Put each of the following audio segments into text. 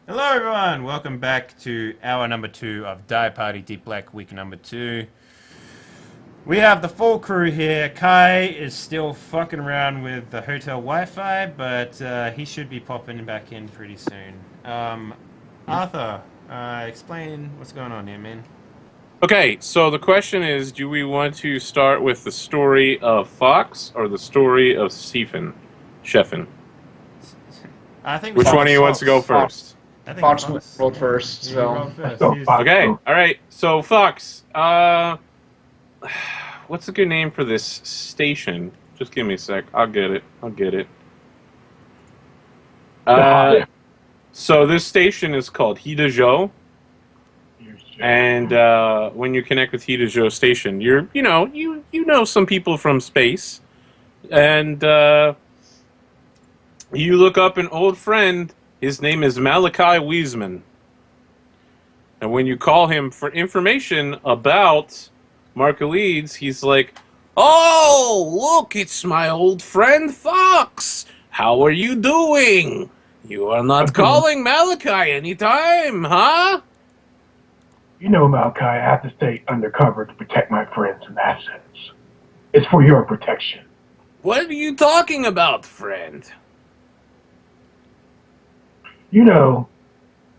Hello, everyone. Welcome back to hour number 2 of Die Party Deep Black week number 2. We have the full crew here. Kai is still fucking around with the hotel Wi-Fi, but he should be popping back in pretty soon. Arthur, explain what's going on here, man. Okay, so the question is, do we want to start with the story of Fox or the story of Stephen? Sheffin? I think we Which should one go of you wants to go Fox. first? I think Fox Fox. rolled Yeah. first, He so rolled first. go, He's- Fox. Okay, Oh. alright, so Fox, what's a good name for this station? Just give me a sec, I'll get it. So this station is called Hidajo, and when you connect with Hidajo Station, you know some people from space, and you look up an old friend. His name is Malachi Wiesman. And when you call him for information about Markelides, he's like, "Oh, look, it's my old friend Fox. How are you doing? You are not calling Malachi anytime, huh?" You know, Malachi, I have to stay undercover to protect my friends and assets. It's for your protection. What are you talking about, friend? You know,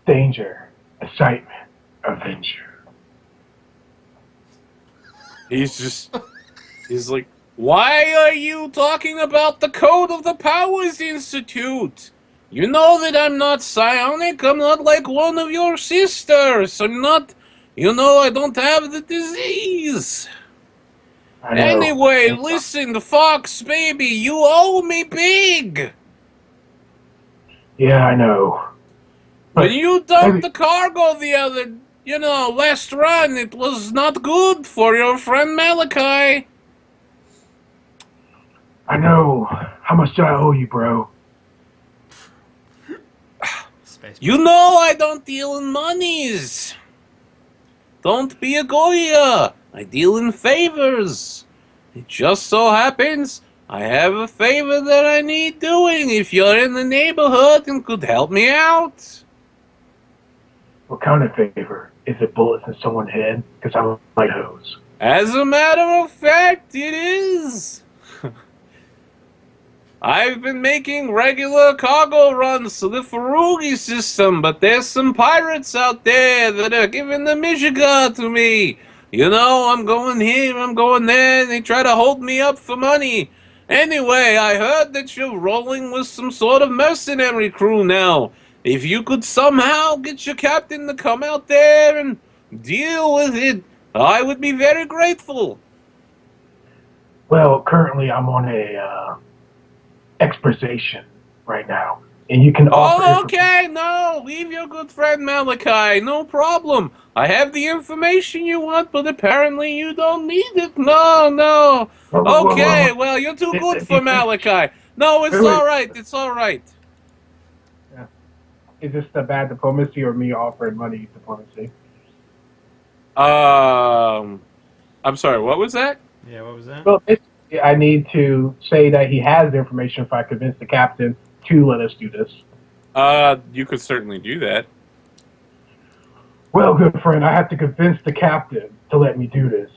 danger, excitement, adventure. He's like, "Why are you talking about the Code of the Powers Institute? You know that I'm not psionic. I'm not like one of your sisters. I'm not, I don't have the disease. I know. Anyway, listen, the Fox, baby, you owe me big. Yeah, I know. When you dumped maybe- the cargo the other, last run, it was not good for your friend Malachi. I know. How much do I owe you, bro? Space. You know I don't deal in monies. Don't be a Goya. I deal in favors. It just so happens I have a favor that I need doing if you're in the neighborhood and could help me out. What kind of favor? Is it bullets in someone's head? Because I like those. As a matter of fact, it is. I've been making regular cargo runs to the Farugi system, but there's some pirates out there that are giving the Michigan to me. I'm going here, I'm going there, and they try to hold me up for money. Anyway, I heard that you're rolling with some sort of mercenary crew now. If you could somehow get your captain to come out there and deal with it, I would be very grateful. Well, currently I'm on a exposition right now. And you can offer... Oh, okay, no, leave your good friend Malachi, no problem. I have the information you want, but apparently you don't need it. No. Okay, well, you're too good for Malachi. No, it's alright, it's alright. Yeah. Is this the bad diplomacy or me offering money diplomacy? I'm sorry, what was that? Yeah, what was that? Well, I need to say that he has the information if I convince the captain to let us do this. You could certainly do that. Well, good friend, I have to convince the captain to let me do this.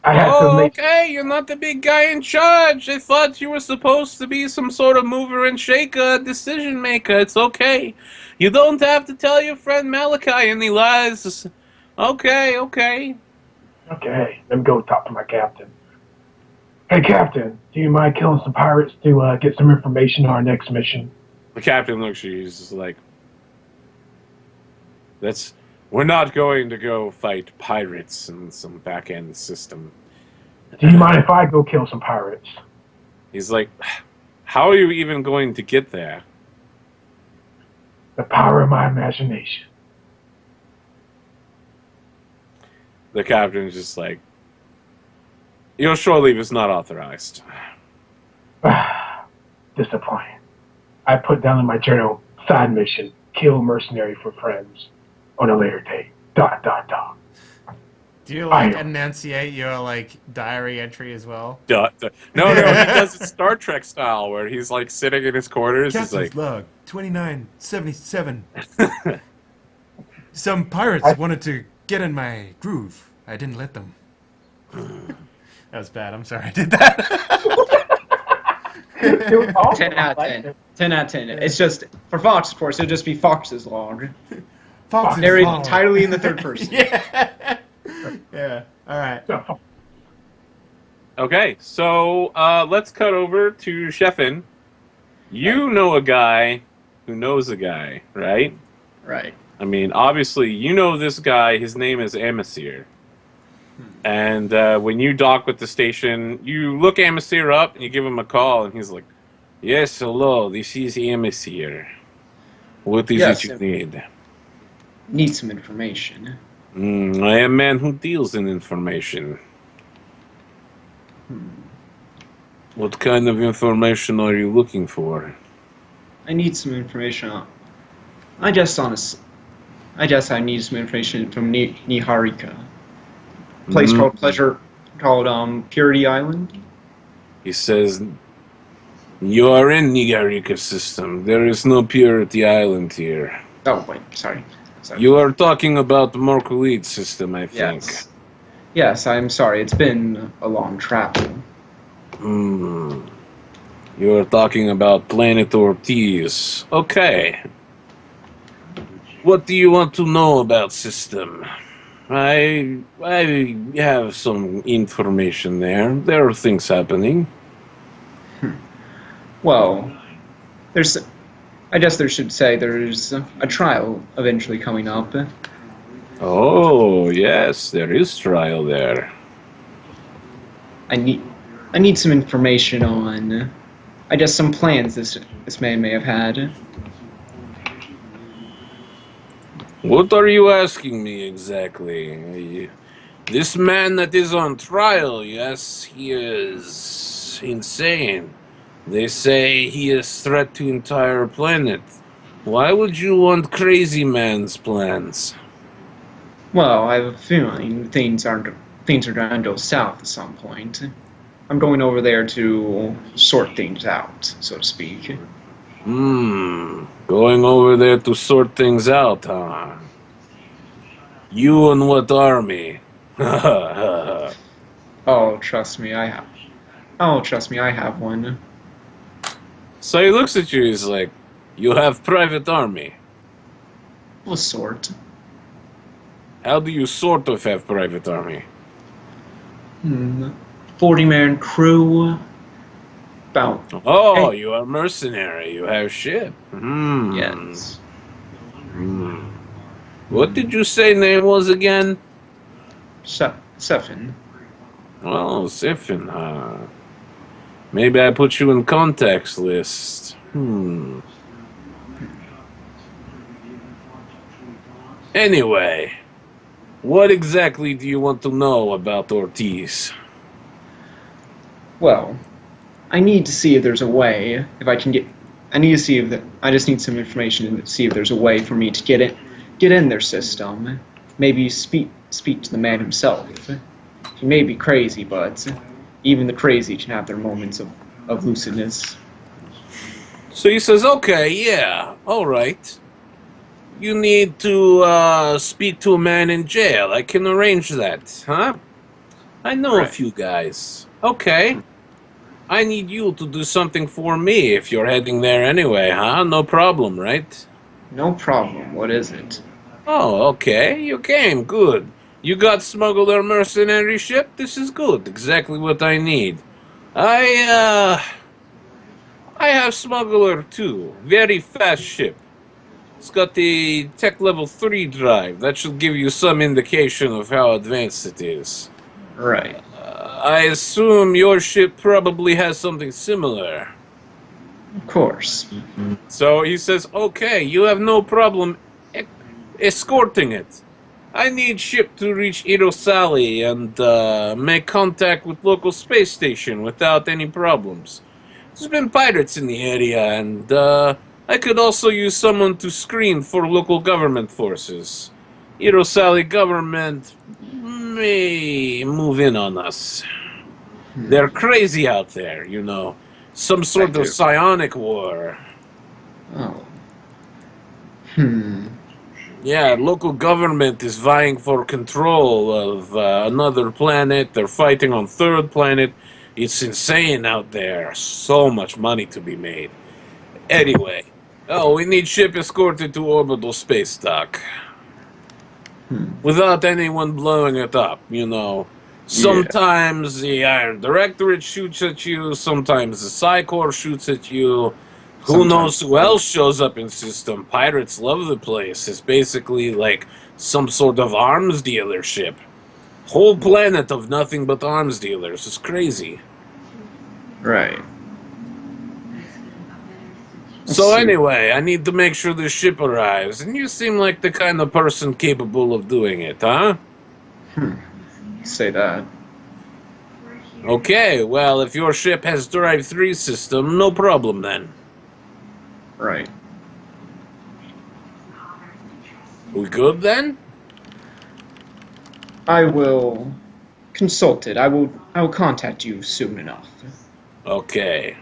I have to make... Okay, you're not the big guy in charge. I thought you were supposed to be some sort of mover and shaker, decision maker. It's okay. You don't have to tell your friend Malachi any lies. Okay. Okay, let me go talk to my captain. Hey, Captain, do you mind killing some pirates to get some information on our next mission? The captain looks at you. He's just like, we're not going to go fight pirates in some back-end system. Do you mind if I go kill some pirates? He's like, how are you even going to get there? The power of my imagination. The captain's just like, your shore leave is not authorized. Disappointing. I put down in my journal, side mission, kill mercenary for friends on a later date. ... Do you I like know. enunciate your like diary entry as well? No, no, he does it Star Trek style, where he's like sitting in his quarters. He's Captain's like, log 2977. Some pirates I- wanted to get in my groove. I didn't let them. That was bad. I'm sorry I did that. It was awesome. 10 out of I liked 10. it. 10 out of 10. It's just, for Fox, of course, it'll just be Fox's log. Fox's Narrated log. entirely in the third person. Yeah. Yeah. All right. So, okay, so let's cut over to Sheffin. You know a guy who knows a guy, right? Right. I mean, obviously, you know this guy. His name is Amisir. And when you dock with the station, you look Amisir up and you give him a call, and he's like, "Yes, hello, this is Amisir. What is Yes, it you need?" Need some information. I am a man who deals in information. What kind of information are you looking for? I need some information on... I guess I need some information from Niharika. A place called Purity Island. He says, "You are in Nigarika system. There is no Purity Island here. Oh, wait, sorry. You are talking about the Morkulid system, I think." Yes. Yes, I'm sorry. It's been a long travel. You are talking about Planet Ortiz. Okay. What do you want to know about system? I have some information there. There are things happening. Well, I guess there should say there's a trial eventually coming up. Oh, yes, there is trial there. I need some information on, I guess, some plans this man may have had. What are you asking me exactly? This man that is on trial, yes, he is insane. They say he is threat to entire planet. Why would you want crazy man's plans? Well, I have a feeling things are going to go south at some point. I'm going over there to sort things out, so to speak. Going over there to sort things out, huh? You and what army? Oh, trust me, I have. Oh, trust me, I have one. So he looks at you, he's like, "You have private army. Of a sort. How do you sort of have private army?" 40-man crew. About. Oh, Hey. you are mercenary. You have ship. Yes. What did you say name was again? Sefin. Oh, Siphon, huh? Maybe I put you in contacts list. Anyway, what exactly do you want to know about Ortiz? Well, I need to see if there's a way, if I can get... I need to see if... I just need some information to see if there's a way for me to get in their system. Maybe speak to the man himself. He may be crazy, but even the crazy can have their moments of lucidness. So he says, "Okay, yeah, all right. You need to speak to a man in jail. I can arrange that, huh? I know a Right. few guys. Okay. I need you to do something for me if you're heading there anyway, huh? No problem, right?" No problem. What is it? "Oh, okay. You came. Good. You got smuggler mercenary ship? This is good. Exactly what I need. I have smuggler too. Very fast ship. It's got the tech level 3 drive. That should give you some indication of how advanced it is. Right. I assume your ship probably has something similar." Of course. So he says, "Okay, you have no problem escorting it. I need ship to reach Irosali and make contact with local space station without any problems. There's been pirates in the area, and I could also use someone to screen for local government forces. Irosali government, may move in on us. They're crazy out there, you know. Some sort of Effective. psionic war. Oh. Yeah, local government is vying for control of another planet. They're fighting on third planet. It's insane out there. So much money to be made. Anyway, we need ship escorted to orbital space dock. Without anyone blowing it up, you know. Sometimes the Iron Directorate shoots at you, sometimes the Psi Corps shoots at you. Who knows who else shows up in system? Pirates love the place. It's basically like some sort of arms dealership. Whole planet of nothing but arms dealers. It's crazy. Right. So anyway, I need to make sure the ship arrives, and you seem like the kind of person capable of doing it, huh? Say that. Okay, well, if your ship has Drive 3 system, no problem then. Right. We good then? I will consult it. I will contact you soon enough. Okay.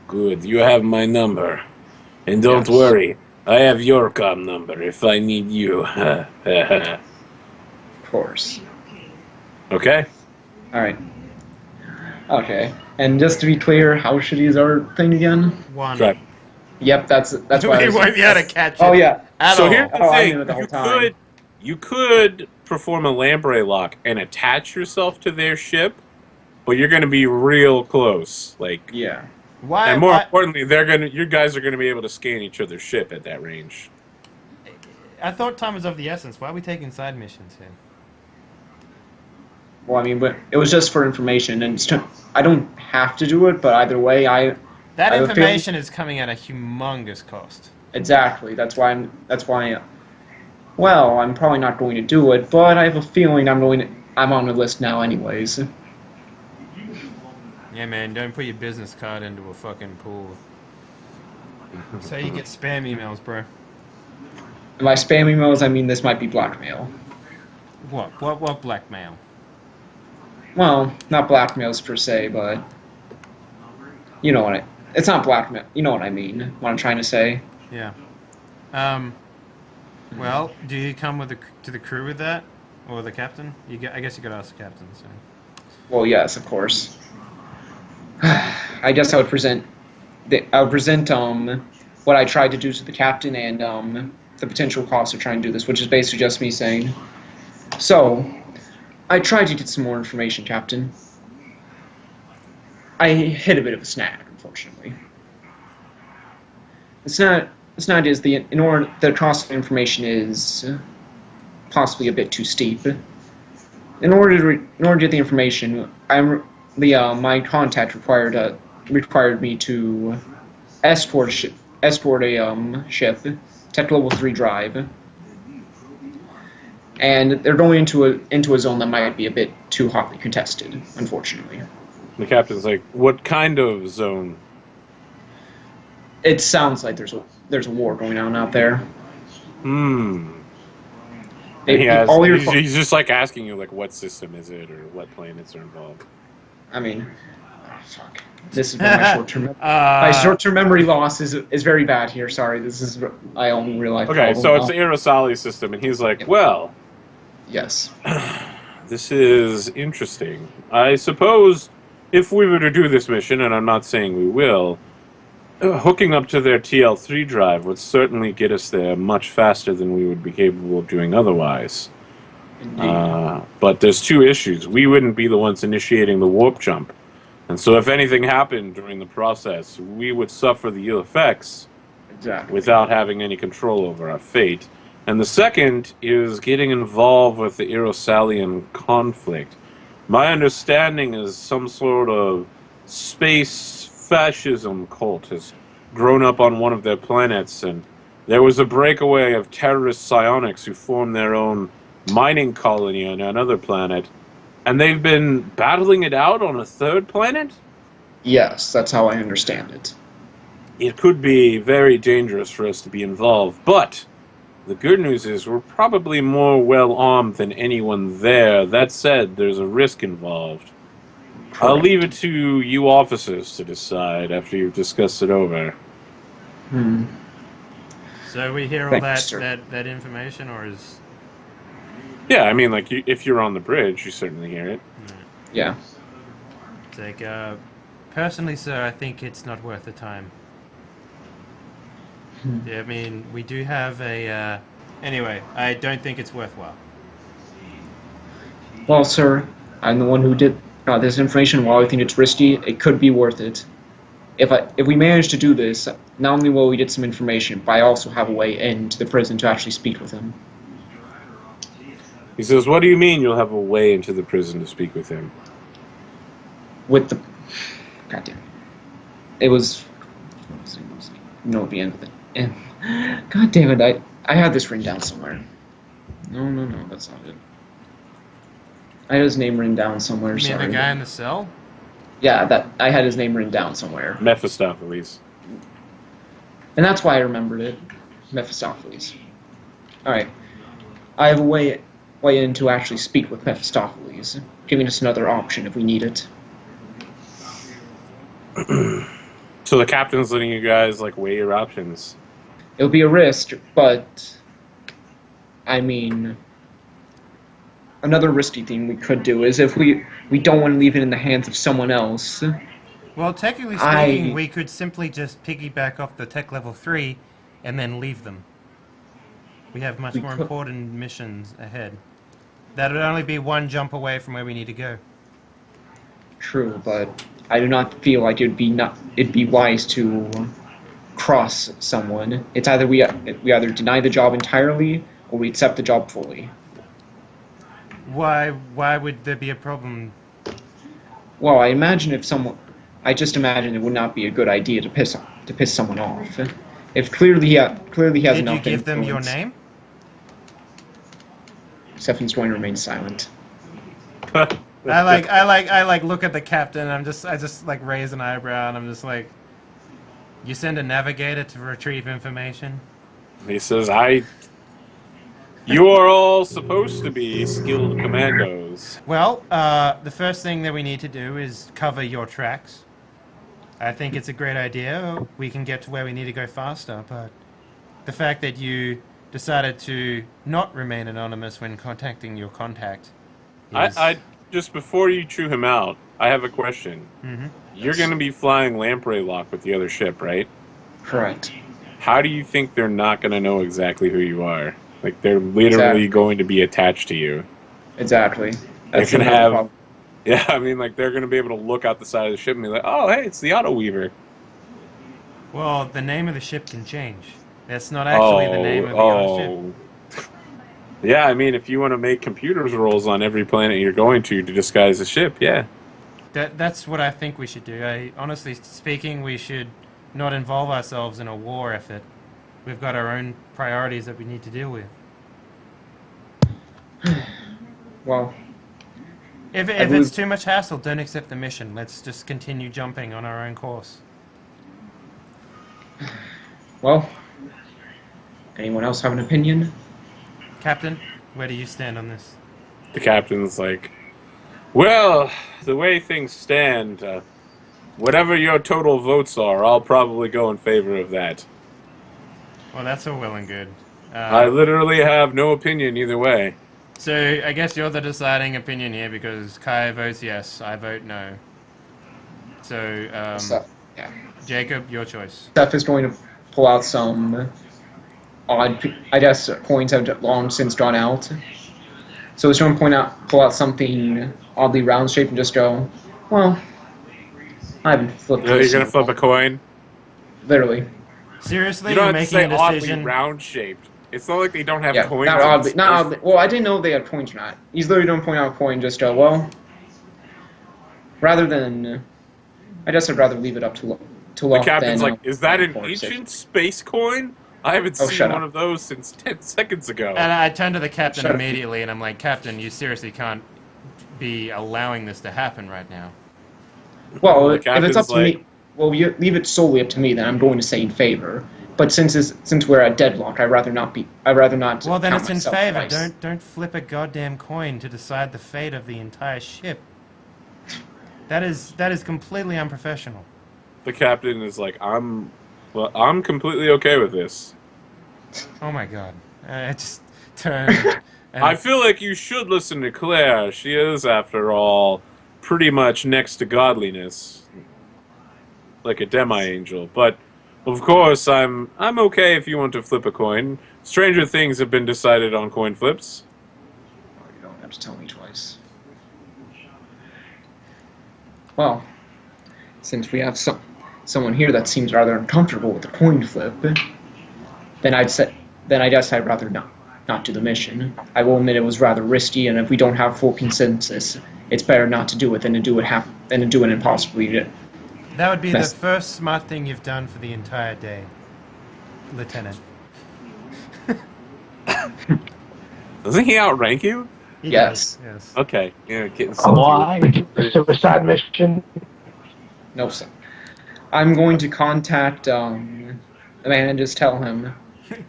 Good, you have my number. And don't Yes. worry, I have your comm number if I need you. Of course. Okay? Alright. Okay. And just to be clear, how shitty is our thing again? 1. Drive. Yep, that's why I We was... won't be able to catch it. Oh yeah. At So all. here's the Oh, I thing, knew it the whole time. you could perform a lamprey lock and attach yourself to their ship, but you're gonna be real close. Like, Yeah. Why? and more why- importantly, you guys are gonna be able to scan each other's ship at that range. I thought time was of the essence. Why are we taking side missions here? Well, I mean, but it was just for information, and I don't have to do it, but either way, That I have a information is coming at a humongous cost. exactly. That's why. Well, I'm probably not going to do it, but I have a feeling I'm on the list now, anyways. Yeah, man, don't put your business card into a fucking pool. So you get spam emails, bro. And by spam emails, I mean this might be blackmail. What blackmail? Well, not blackmails per se, but you know what it's not blackmail. You know what I mean? What I'm trying to say. Yeah. Well, do you come to the crew with that, or the captain? I guess you could ask the captain. So. Well, yes, of course. I guess I would present what I tried to do to the captain and the potential cost of trying to do this, which is basically just me saying, so, I tried to get some more information, Captain. I hit a bit of a snag, unfortunately. It's not is the cost of information is possibly a bit too steep. In order to get the information, my contact required me to escort a ship, tech level 3 drive, and they're going into a zone that might be a bit too hotly contested, unfortunately. The captain's like, "What kind of zone?" It sounds like there's a war going on out there. He's just like asking you, like, what system is it, or what planets are involved. I mean, fuck. This is where my short-term memory loss is very bad here. Sorry, this is my own real life. Okay, problem so it's now. the Irosali system, and he's like, Yep. well, Yes. this is interesting. I suppose if we were to do this mission, and I'm not saying we will, hooking up to their TL3 drive would certainly get us there much faster than we would be capable of doing otherwise. Indeed. But there's two issues. We wouldn't be the ones initiating the warp jump. And so if anything happened during the process, we would suffer the ill effects Exactly. without having any control over our fate. And the second is getting involved with the Irosalian conflict. My understanding is some sort of space fascism cult has grown up on one of their planets, and there was a breakaway of terrorist psionics who formed their own mining colony on another planet, and they've been battling it out on a third planet? Yes, that's how I understand it. It could be very dangerous for us to be involved, but The good news is we're probably more well-armed than anyone there. That said, there's a risk involved. I'll Correct. leave it to you officers to decide after you've discussed it over. Hmm. So we hear all Thank you, that, sir. that information, or is... Yeah, I mean, like, if you're on the bridge, you certainly hear it. Yeah. It's like, personally, sir, I think it's not worth the time. Yeah, I mean, we do have a, anyway, I don't think it's worthwhile. Well, sir, I'm the one who got this information. While I think it's risky, it could be worth it. If we manage to do this, not only will we get some information, but I also have a way into the prison to actually speak with him. He says, what do you mean you'll have a way into the prison to speak with him? With the... God damn it. It was... No, at the end of it. God damn it, I had this written down somewhere. No, that's not it. I had his name written down somewhere, You mean sorry. the guy in the cell? Yeah, I had his name written down somewhere. Mephistopheles. And that's why I remembered it. Mephistopheles. Alright. I have a way in to actually speak with Mephistopheles, giving us another option if we need it. So the captain's letting you guys, like, weigh your options. It'll be a risk, but... I mean... Another risky thing we could do is if we don't want to leave it in the hands of someone else... Well, technically speaking, we could simply just piggyback off the tech level 3 and then leave them. We have much more important missions ahead. That would only be one jump away from where we need to go. True, but I do not feel like it'd be wise to cross someone. It's either we either deny the job entirely or we accept the job fully. Why would there be a problem? Well, I just imagine it would not be a good idea to piss someone off. If clearly he has Did enough you give them your influence- name? Stephen's going to remain silent. I like look at the captain. I just like raise an eyebrow and I'm just like, you send a navigator to retrieve information? He says, you are all supposed to be skilled commandos. Well, the first thing that we need to do is cover your tracks. I think it's a great idea. We can get to where we need to go faster, but the fact that you decided to not remain anonymous when contacting your contact is... I just before you chew him out, I have a question. Mm-hmm. You're going to be flying lamprey lock with the other ship, right? Correct. How do you think they're not going to know exactly who you are? Like, they're literally going to be attached to you. Exactly. That's They can another have... problem. Yeah, I mean, like, they're going to be able to look out the side of the ship and be like, oh, hey, it's the Auto Weaver. Well, the name of the ship can change. That's not actually the name of the other ship. Yeah, I mean, if you want to make computers rolls on every planet you're going to disguise a ship, yeah. That's what I think we should do. Honestly speaking, we should not involve ourselves in a war effort. We've got our own priorities that we need to deal with. Well, If it's too much hassle, don't accept the mission. Let's just continue jumping on our own course. well, anyone else have an opinion? Captain, where do you stand on this? The captain's like, well, the way things stand, whatever your total votes are, I'll probably go in favor of that. Well, that's all well and good. I literally have no opinion either way. So I guess you're the deciding opinion here because Kai votes yes, I vote no. So, Yeah. Jacob, your choice. Steph is going to pull out some odd, I guess, coins have long since drawn out. So he's going to pull out something oddly round shaped and just go, well, I haven't flipped. You're going to flip a coin? Literally. Seriously, You don't you're have to making say a oddly decision. round-shaped. It's not like they don't have Yeah, coins. not in oddly. space. Not oddly. Well, I didn't know if they had coins or not. He's literally going to point out a coin, just well, rather than, I guess I'd rather leave it up to The luck captain's than, like, is that an force it. ancient space coin? I haven't Oh, seen shut one up. of those since 10 seconds ago. And I turn to the captain Shut up. immediately and I'm like, Captain, you seriously can't be allowing this to happen right now. Well, The if it's up captain's to like- me, well, you leave it solely up to me, then I'm going to say in favor. But since we're at deadlock, I'd rather not. Well, then count it's in myself favor. twice. Don't flip a goddamn coin to decide the fate of the entire ship. That is completely unprofessional. The captain is like, I'm completely okay with this. Oh my god. I just turned. And I feel like you should listen to Claire. She is, after all, pretty much next to godliness, like a demi-angel. But of course, I'm okay if you want to flip a coin. Stranger things have been decided on coin flips. Oh, you don't have to tell me twice. Well, since we have someone here that seems rather uncomfortable with the coin flip, then I guess I'd rather not do the mission. I will admit it was rather risky, and if we don't have full consensus, it's better not to do it than to do it impossibly. that would be the first smart thing you've done for the entire day, Lieutenant. Doesn't he outrank you? He Yes. does, yes. Okay, yeah, getting salty. Why? Suicide mission? No, sir. I'm going to contact the man and just tell him,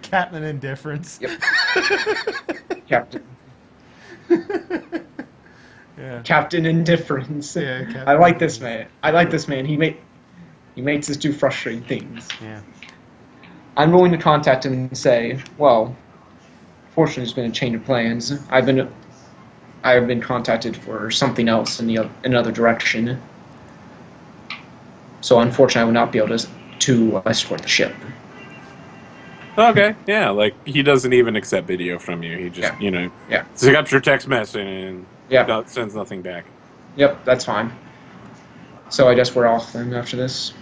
Captain Indifference. Yep. Captain. Yeah. Captain Indifference. Yeah, Captain I like this man. He makes us do frustrating things. Yeah. I'm going to contact him and say, well, fortunately there's been a change of plans. I have been contacted for something else in another direction. So unfortunately I will not be able to escort the ship. Okay, yeah, like, he doesn't even accept video from you. He just, Yeah. accepts your text message and Yeah. sends nothing back. Yep, that's fine. So I guess we're off then after this.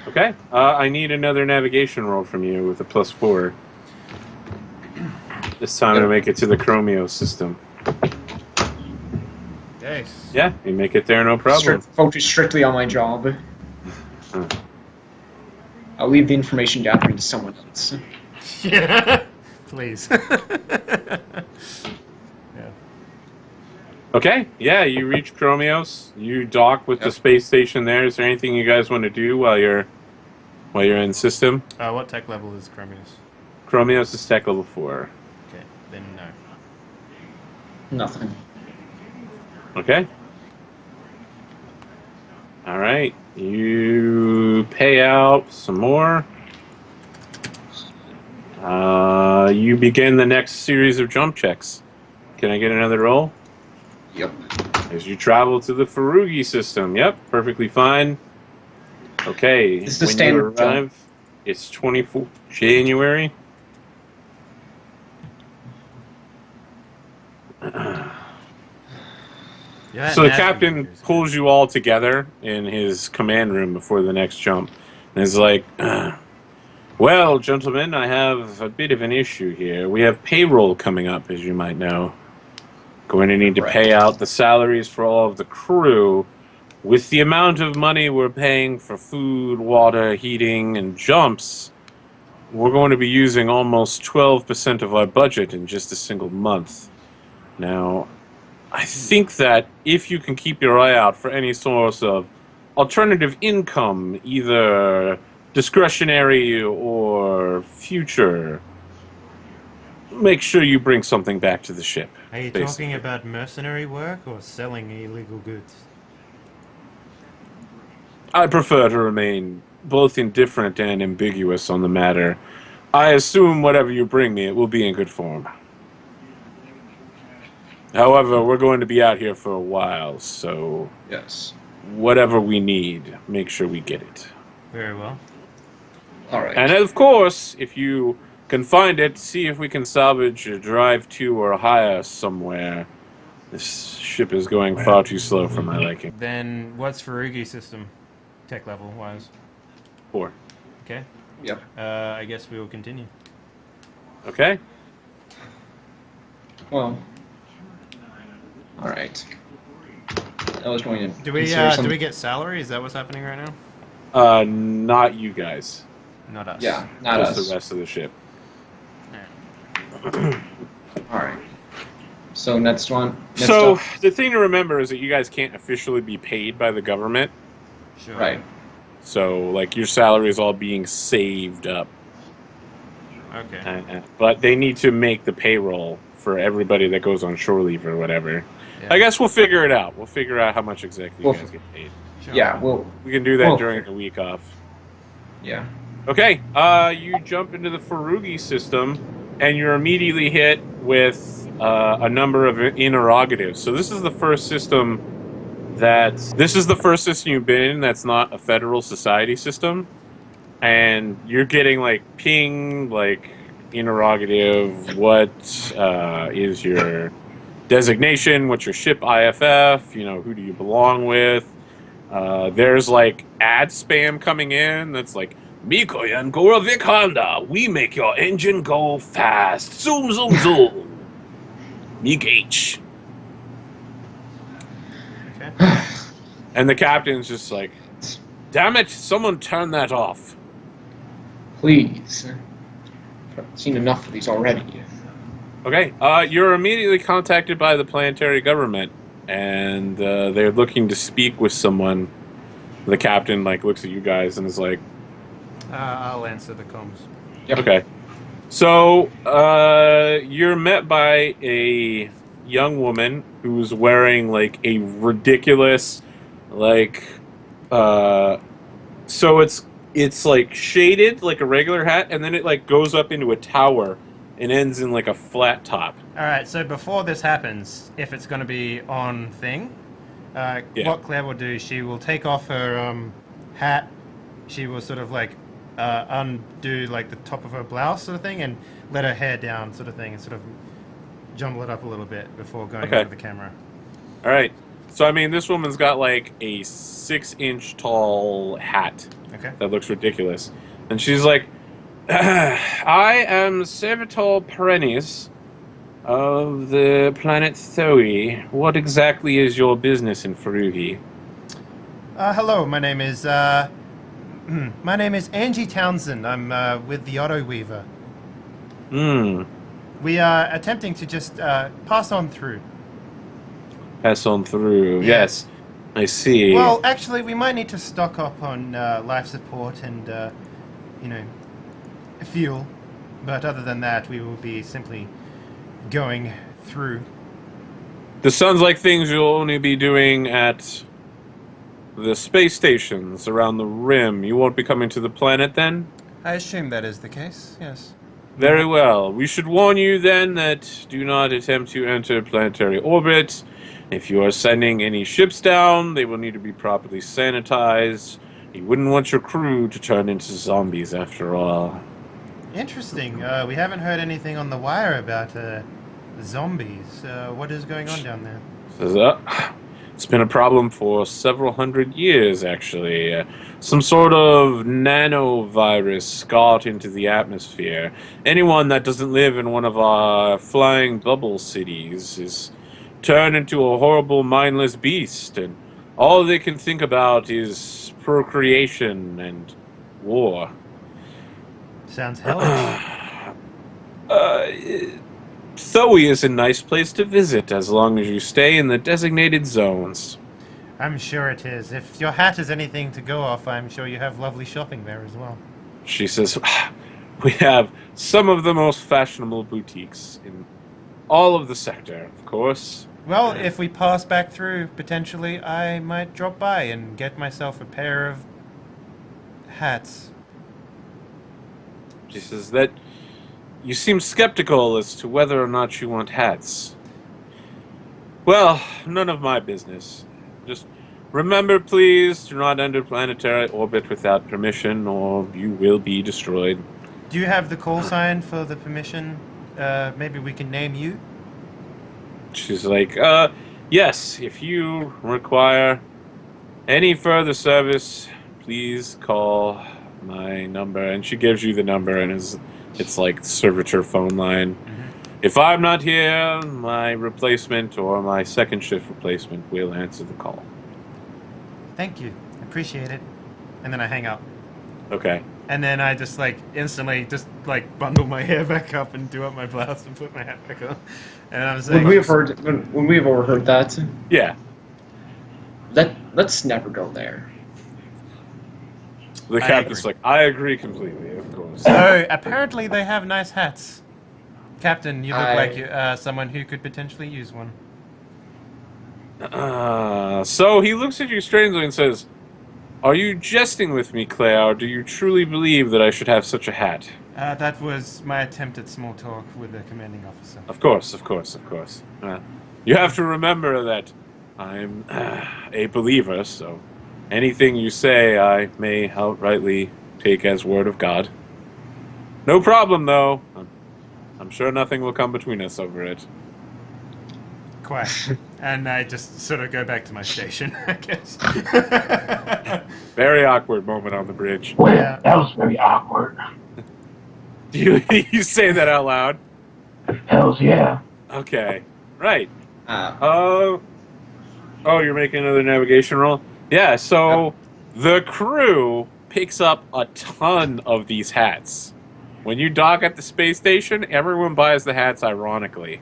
Okay, I need another navigation roll from you with a +4. This time to make it to the Chromio system. Yes. Yeah, you make it there, no problem. Focus strictly on my job. I'll leave the information gathering to someone else. Yeah. Please. Yeah. Okay, yeah, you reach Chromios. You dock with the space station there. Is there anything you guys want to do while you're in system? What tech level is Chromius? Chromios is tech level 4. Okay, then no. Nothing. Okay. All right. You pay out some more. You begin the next series of jump checks. Can I get another roll? Yep. As you travel to the Farugi system. Yep, perfectly fine. Okay. This is the when standard you arrive, it's 24th January. Yeah, So the Nav captain computers. pulls you all together in his command room before the next jump. And is like, well, gentlemen, I have a bit of an issue here. We have payroll coming up, as you might know. Going to need to pay out the salaries for all of the crew. With the amount of money we're paying for food, water, heating, and jumps, we're going to be using almost 12% of our budget in just a single month. Now, I think that if you can keep your eye out for any source of alternative income, either discretionary or future, make sure you bring something back to the ship. Are you basically. talking about mercenary work or selling illegal goods? I prefer to remain both indifferent and ambiguous on the matter. I assume whatever you bring me, it will be in good form. However, we're going to be out here for a while, so Yes. whatever we need, make sure we get it. Very well. All right. And of course, if you can find it, see if we can salvage a drive to or hire somewhere. This ship is going far too slow for my liking. Then what's Farugi system, tech level wise? 4. Okay. Yep. I guess we will continue. Okay? Well. All right. I was going to. Do we consider some- get salary? Is that what's happening right now? Not you guys. Not us. Yeah, not Just us. the rest of the ship. All right. So next one. Next So, up. the thing to remember is that you guys can't officially be paid by the government. Sure. Right. So, like, your salary is all being saved up. Okay. But they need to make the payroll for everybody that goes on shore leave or whatever. Yeah. I guess we'll figure it out. We'll figure out how much exactly you Well, guys get paid. Sure. Yeah, well, We can do that Well- during the week off. yeah. Okay, you jump into the Farugi system, and you're immediately hit with a number of interrogatives. So this is the first system you've been in that's not a federal society system, and you're getting like ping, like interrogative. What is your designation? What's your ship IFF? You know, who do you belong with? There's like ad spam coming in that's like, Mikoyan Goravik Honda, we make your engine go fast. Zoom, zoom, zoom. Meek H. Okay. And the captain's just like, damn it, someone turn that off. Please. I've seen enough of these already. Okay, you're immediately contacted by the planetary government, and they're looking to speak with someone. The captain like looks at you guys and is like, I'll answer the comms. Yep. okay. So, you're met by a young woman who's wearing, like, a ridiculous, like, so it's, like, shaded like a regular hat, and then it, like, goes up into a tower and ends in, like, a flat top. Alright, so before this happens, if it's going to be on thing, what Claire will do, she will take off her hat, she will sort of, like, undo like the top of her blouse sort of thing and let her hair down sort of thing and sort of jumble it up a little bit before going over the camera. All right. So, I mean, this woman's got like a 6-inch tall hat that looks ridiculous. And she's like, I am Servitor Perennis of the planet Thoe. What exactly is your business in Farugi? Hello, my name is Angie Townsend. I'm with the Auto Weaver. We are attempting to just pass on through. Pass on through. Yes. Yes. I see. Well, actually, we might need to stock up on life support and, fuel. But other than that, we will be simply going through. This sounds like things you'll only be doing at the space stations around the rim. You won't be coming to the planet then? I assume that is the case, yes. Very well. We should warn you then that do not attempt to enter planetary orbit. If you are sending any ships down, they will need to be properly sanitized. You wouldn't want your crew to turn into zombies after all. Interesting. We haven't heard anything on the wire about zombies. What is going on down there? It's been a problem for several hundred years, actually. Some sort of nanovirus got into the atmosphere. Anyone that doesn't live in one of our flying bubble cities is turned into a horrible, mindless beast, and all they can think about is procreation and war. Sounds hellish. Thoe is a nice place to visit as long as you stay in the designated zones. I'm sure it is. If your hat is anything to go off, I'm sure you have lovely shopping there as well. She says, we have some of the most fashionable boutiques in all of the sector, of course. Well, if we pass back through, potentially, I might drop by and get myself a pair of hats. She says that you seem skeptical as to whether or not you want hats. Well, none of my business. Just remember, please, do not enter planetary orbit without permission, or you will be destroyed. Do you have the call sign for the permission? Maybe we can name you? She's like, yes, if you require any further service, please call my number. And she gives you the number, and it's like servitor phone line. If I'm not here, my replacement or my second shift replacement will answer the call. Thank you. Appreciate it. And then I hang up. Okay. And then I just instantly bundle my hair back up and do up my blouse and put my hat back on. And I'm saying, when we've overheard that, yeah, let's never go there. The I captain's agree. like, I agree completely, of course. So apparently they have nice hats. Captain, you look I- like you, someone who could potentially use one. So he looks at you strangely and says, "Are you jesting with me, Claire, or do you truly believe that I should have such a hat?" That was my attempt at small talk with the commanding officer. Of course, of course, of course. You have to remember that I'm a believer, so anything you say I may outrightly take as word of God. No problem, though. I'm sure nothing will come between us over it. Quite. And I just sort of go back to my station, I guess. Very awkward moment on the bridge. Well, Yeah. that was very awkward. Do you say that out loud? Hells yeah. Okay. Right. Uh, Oh, you're making another navigation roll? Yeah, so the crew picks up a ton of these hats. When you dock at the space station, everyone buys the hats ironically.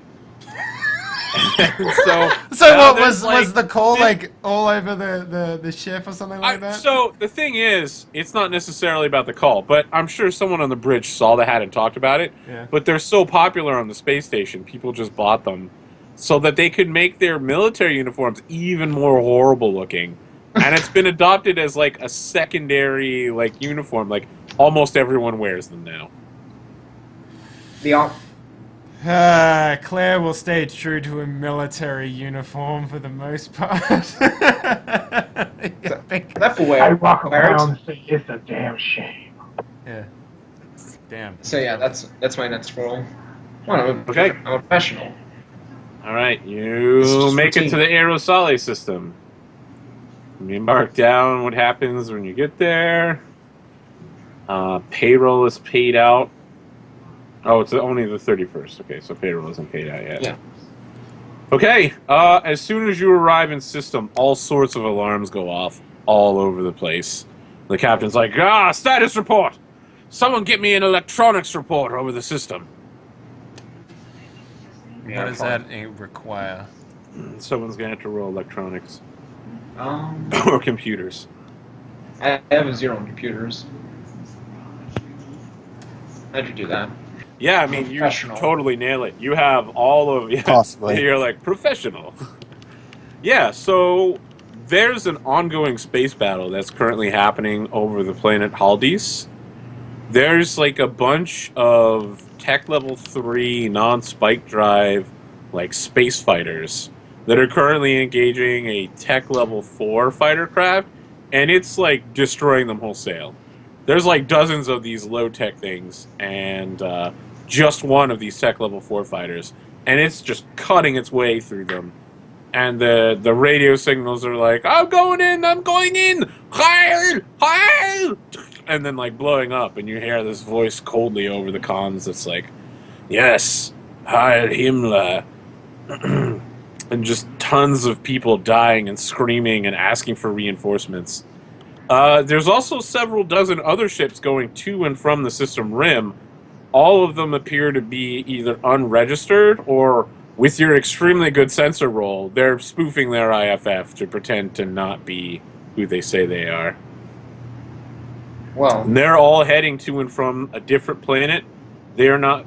so So now what there's, was the call fif- like all over the ship or something like that? So the thing is, it's not necessarily about the call, but I'm sure someone on the bridge saw the hat and talked about it. Yeah. But they're so popular on the space station, people just bought them so that they could make their military uniforms even more horrible looking. And it's been adopted as like a secondary like uniform. Like almost everyone wears them now. the op- Claire will stay true to a military uniform for the most part. I think. that boy. I walk wear it. around and say it's a damn shame. Yeah. Damn. So yeah, that's my next roll. Well, I'm a, Okay. I'm a professional. All right, This is you just make it routine. to the Aerosole system. You mark down what happens when you get there. Payroll is paid out. Oh, it's only the 31st. Okay, so payroll isn't paid out yet. Yeah. Okay, as soon as you arrive in system, all sorts of alarms go off all over the place. The captain's like, status report! Someone get me an electronics report over the system. Yeah, What does fine. that require? Someone's gonna have to roll electronics. Um, Or computers. I have a 0 on computers. How'd you do that? Yeah, I mean, you Professional. totally nail it. You have all of... Yeah, Possibly. You're like, professional. Yeah, so there's an ongoing space battle that's currently happening over the planet Haldies. There's like a bunch of tech level 3 non-spike drive like space fighters that are currently engaging a tech level 4 fighter craft, and it's like destroying them wholesale. There's like dozens of these low-tech things, and just one of these tech level 4 fighters, and it's just cutting its way through them. And the radio signals are like, I'm going in, Heil! Heil! And then like blowing up, and you hear this voice coldly over the comms that's like, yes, Heil Himmler. And just tons of people dying and screaming and asking for reinforcements. There's also several dozen other ships going to and from the system rim. All of them appear to be either unregistered or, with your extremely good sensor roll, they're spoofing their IFF to pretend to not be who they say they are. Well, And they're all heading to and from a different planet. They're not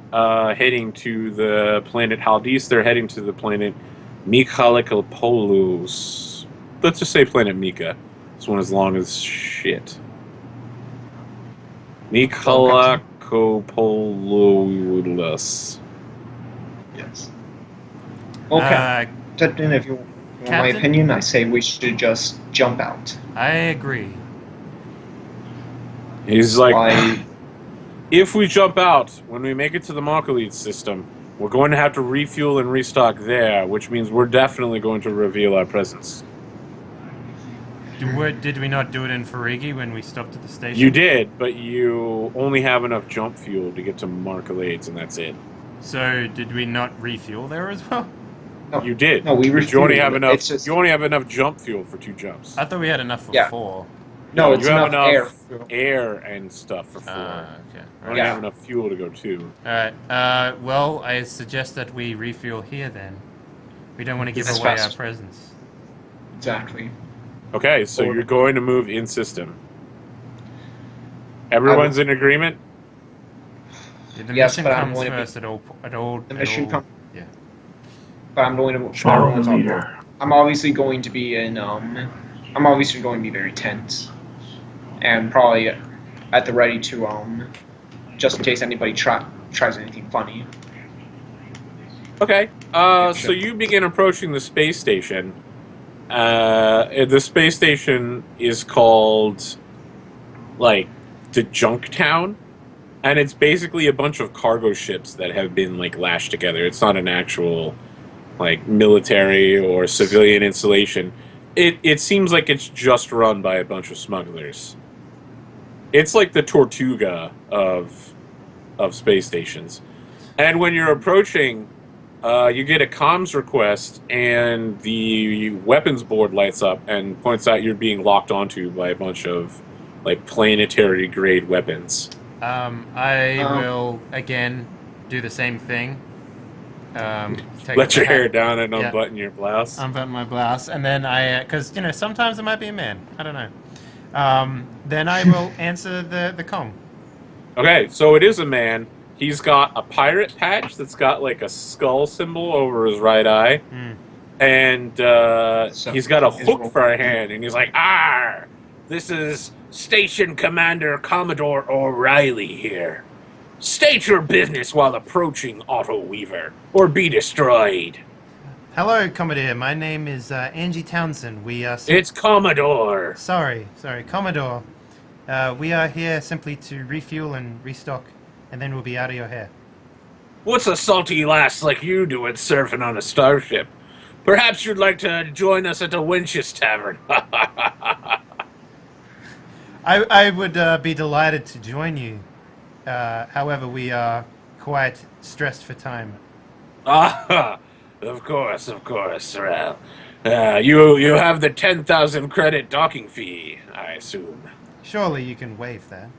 heading to the planet Haldies, they're heading to the planet Mikalikopoulous. Let's just say planet Mika. This one is long as shit. Mikalikopoulous. yes. Okay. Captain, if you want my Captain? opinion, I say we should just jump out. I agree. He's like, I if we jump out, when we make it to the Markalite system, we're going to have to refuel and restock there, which means we're definitely going to reveal our presence. Did we not do it in Farigi when we stopped at the station? You did, but you only have enough jump fuel to get to Markalades, and that's it. So did we not refuel there as well? no, You did. No, we but you only refueled. have enough. It's just- You only have enough jump fuel for 2 jumps. I thought we had enough for Yeah. 4. no, it's you have enough air. air and stuff for 4. Okay. You only Yeah. have enough fuel to go 2. Alright. Well, I suggest that we refuel here then. We don't want to give That's away our fast. presence. Exactly. Okay, so Or- you're going to move in system. Everyone's in agreement? Yeah, the Yes, mission but I'm comes going to be- first The mission comes. Yeah. But I'm going to. Follow everyone's the on leader. board. I'm obviously going to be in. I'm obviously going to be very tense, and probably at the ready to just in case anybody tries anything funny. Okay. So you begin approaching the space station. The space station is called, like, the Junk Town, and it's basically a bunch of cargo ships that have been, like, lashed together. It's not an actual, like, military or civilian installation. It seems like it's just run by a bunch of smugglers. It's like the Tortuga of space stations. And when you're approaching, you get a comms request, and the weapons board lights up and points out you're being locked onto by a bunch of, like, planetary grade weapons. I will again do the same thing. Take Let the your hat- hair down and Yeah. unbutton your blouse. Unbutton my blouse, and then because sometimes it might be a man. I don't know. Then I will answer the comm. Okay, so it is a man. He's got a pirate patch that's got, like, a skull symbol over his right eye. And he's got a hook for a hand, and he's like, "Arr! This is Station Commander Commodore O'Reilly here. State your business while approaching Otto Weaver, or be destroyed." Hello, Commodore. My name is Angie Townsend. We are. It's Commodore. Sorry, Commodore. We are here simply to refuel and restock, and then we'll be out of your hair. What's a salty lass like you doing surfing on a starship? Perhaps you'd like to join us at the Winch's Tavern. I would be delighted to join you. However, we are quite stressed for time. Ah, of course. Well, you have the 10,000 credit docking fee, I assume. Surely you can waive that.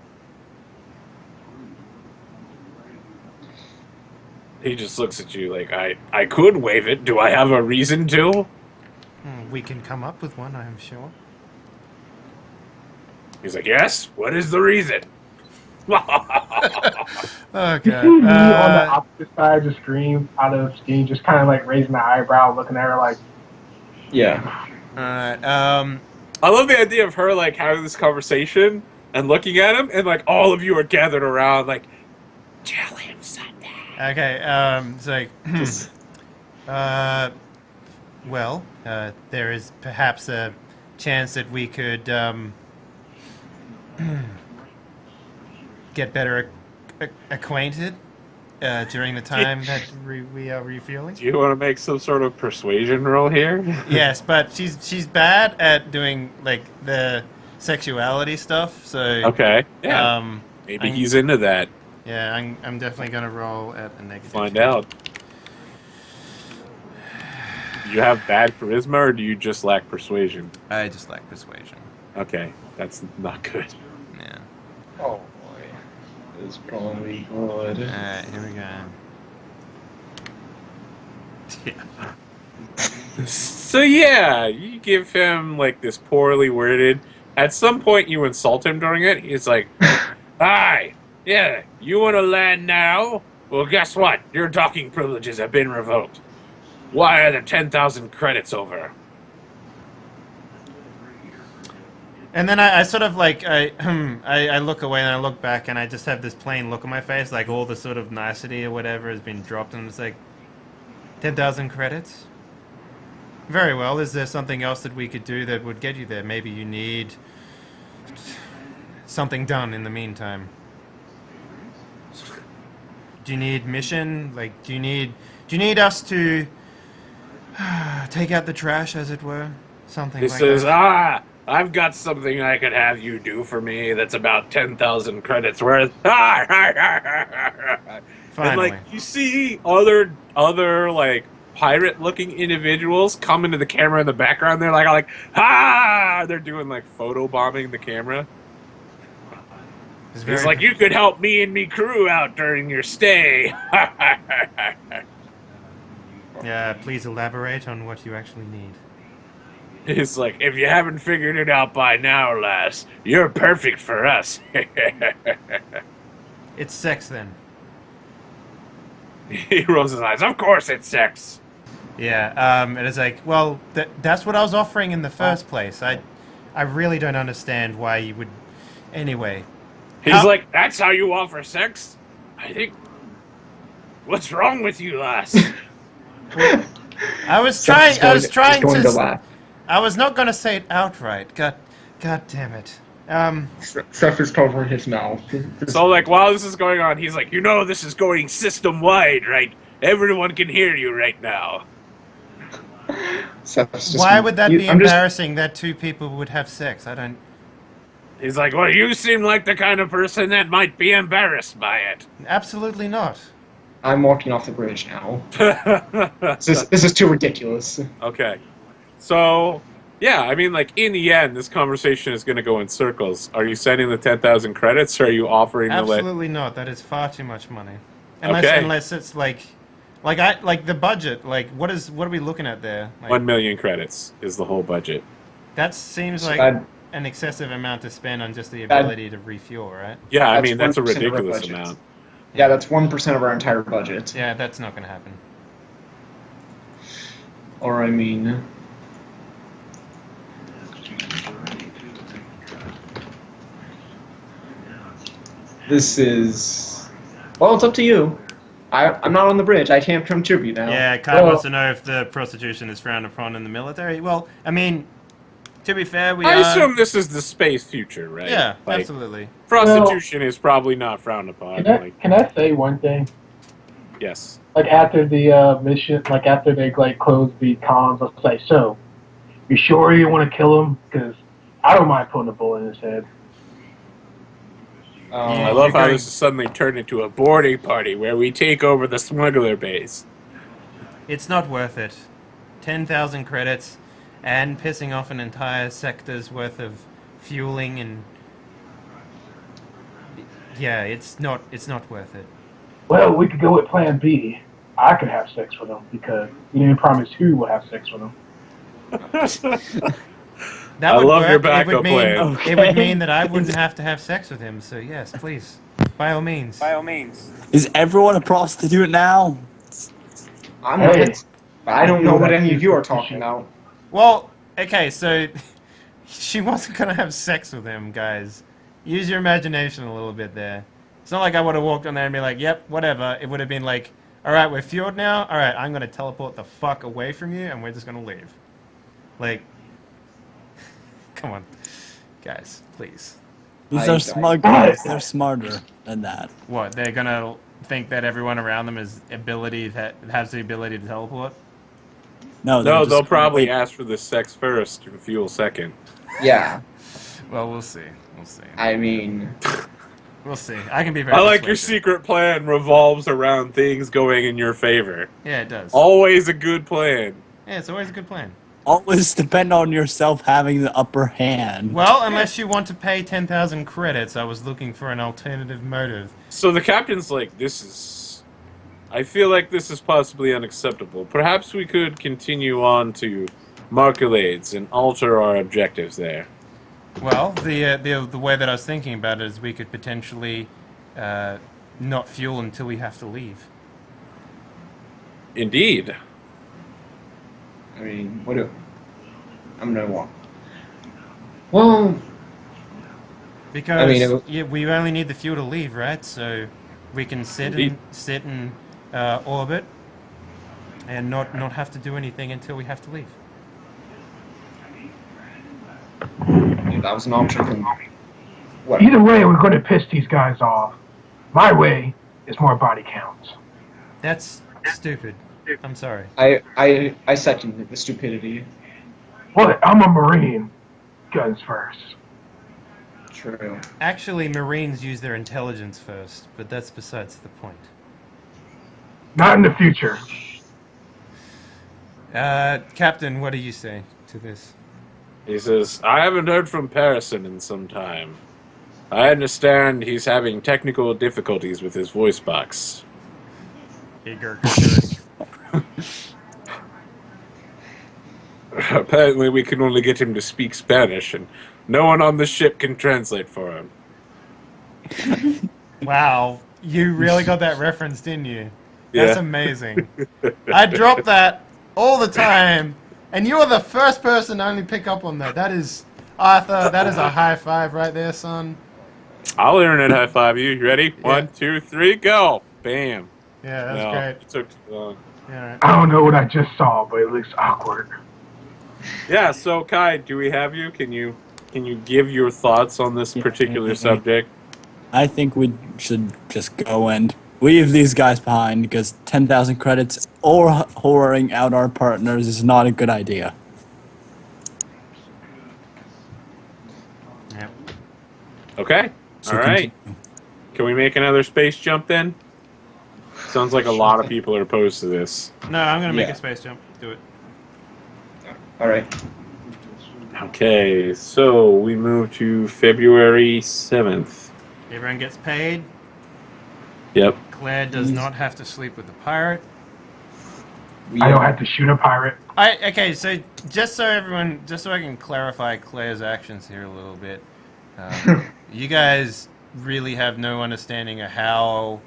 He just looks at you like, I could waive it. Do I have a reason to? We can come up with one, I am sure. He's like, yes? What is the reason? Okay. Me on the opposite side of the screen, out of steam, just kind of like raising my eyebrow, looking at her like, Yeah. Alright, I love the idea of her, like, having this conversation and looking at him, and, like, all of you are gathered around, like, tell him something. okay, it's like, well, there is perhaps a chance that we could, get better acquainted, during the time that we are refueling. Do you want to make some sort of persuasion roll here? Yes, but she's bad at doing, like, the sexuality stuff, so... Okay, yeah. Maybe he's into that. Yeah, I'm definitely gonna roll at a negative. Find out. Do you have bad charisma, or do you just lack persuasion? I just like persuasion. Okay, that's not good. Yeah. Oh boy, this is probably good. Alright, here we go. Yeah. So yeah, you give him, like, this poorly worded. At some point, you insult him during it. He's like, "Hi, yeah, you want to land now? Well, guess what? Your docking privileges have been revoked. Why are the 10,000 credits over?" And then I sort of like I look away and I look back and I just have this plain look on my face, like all the sort of nicety or whatever has been dropped, and it's like 10,000 credits. Very well. Is there something else that we could do that would get you there? Maybe you need something done in the meantime. Do you need mission? Like, do you need us to take out the trash, as it were? Something He like says, that. I've got something I could have you do for me that's about 10,000 credits worth. And, Finally. like, you see other like, pirate-looking individuals come into the camera in the background. They're like, they're doing, like, photo bombing the camera. He's like, you could help me and me crew out during your stay. Yeah, please elaborate on what you actually need. He's like, if you haven't figured it out by now, lass, you're perfect for us. It's sex then. He rolls his eyes. Of course it's sex. Yeah, it is like, well, that's what I was offering in the first place. I really don't understand why you would... Anyway. He's like, that's how you offer sex? I think... What's wrong with you, lass? I was Seth trying is going to laugh. I was not going to say it outright. God damn it. Seth is covering his mouth. So, like, while this is going on, he's like, you know this is going system-wide, right? Everyone can hear you right now. Why would that be embarrassing that two people would have sex? I don't... He's like, well, you seem like the kind of person that might be embarrassed by it. Absolutely not. I'm walking off the bridge now. This is too ridiculous. Okay. So, yeah, I mean, like, in the end, this conversation is going to go in circles. Are you sending the 10,000 credits, or are you offering Absolutely not. That is far too much money. Unless it's like the budget. Like, what are we looking at there? Like, 1 million credits is the whole budget. That seems like an excessive amount to spend on just the ability to refuel, right? Yeah, I mean, that's a ridiculous amount. Yeah, that's 1% of our entire budget. Yeah, that's not going to happen. Or, I mean... This is... Well, it's up to you. I'm not on the bridge. I can't contribute now. Yeah, Kai wants to know if the prostitution is frowned upon in the military. Well, I mean, to be fair, I assume this is the space future, right? Yeah, like, absolutely. Prostitution is probably not frowned upon. Can I say one thing? Yes. Like, after the mission, like, after they, like, close the comms, I was like, so, you sure you want to kill him? Because I don't mind putting a bullet in his head. I love how this has suddenly turned into a boarding party where we take over the smuggler base. It's not worth it. 10,000 credits and pissing off an entire sector's worth of fueling and... Yeah, it's not worth it. Well, we could go with plan B. I could have sex with him because you didn't promise who would have sex with him. That would love work. your backup plan. It would mean that I wouldn't have to have sex with him, so yes, please. By all means. By all means. Is everyone a prostitute now? I'm not. I don't know what any of you are talking about. Well, okay, so she wasn't going to have sex with him, guys. Use your imagination a little bit there. It's not like I would have walked on there and be like, yep, whatever. It would have been like, alright, we're fueled now. Alright, I'm going to teleport the fuck away from you and we're just going to leave. Like... Come on, guys, please. These are smugglers. They're smarter than that. What? They're gonna think that everyone around them has the ability to teleport? No, they'll probably ask for the sex first and fuel second. Yeah. Well, we'll see. We'll see. I mean, we'll see. I can be very. I like your secret plan revolves around things going in your favor. Yeah, it does. Always a good plan. Yeah, it's always a good plan. Always depend on yourself having the upper hand. Well, unless you want to pay 10,000 credits, I was looking for an alternative motive. So the captain's like, I feel like this is possibly unacceptable. Perhaps we could continue on to Marcolades and alter our objectives there. Well, the way that I was thinking about it is we could potentially not fuel until we have to leave. Indeed. I mean, I'm gonna walk. Well, because I mean, we only need the fuel to leave, right? So we can sit in orbit and not have to do anything until we have to leave. that was an option. What? Either way, we're going to piss these guys off. My way is more body counts. That's stupid. I'm sorry. I second the stupidity. What? I'm a Marine. Guns first. True. Actually, Marines use their intelligence first, but that's besides the point. Not in the future. Captain, what do you say to this? He says, I haven't heard from Parison in some time. I understand he's having technical difficulties with his voice box. Apparently, we can only get him to speak Spanish, and no one on the ship can translate for him. Wow, you really got that reference, didn't you? Yeah. That's amazing. I drop that all the time, and you're the first person to only pick up on that. That is, Arthur, that is a high five right there, son. I'll internet high five you. You ready? Yeah. 1, 2, 3, go! Bam. Yeah, that's No, great. it took too long. Yeah, right. I don't know what I just saw, but it looks awkward. Yeah, so Kai, do we have you? Can you give your thoughts on this particular subject? I think we should just go and leave these guys behind because 10,000 credits or whoring out our partners is not a good idea. Yep. Okay. So All right. continue. Can we make another space jump then? Sounds like a lot of people are opposed to this. No, I'm gonna make Yeah. a space jump. Do it. All right. Okay, so we move to February 7th. Everyone gets paid. Yep. Claire does not have to sleep with the pirate. I don't have to shoot a pirate. Okay, so just so I can clarify Claire's actions here a little bit, you guys really have no understanding of how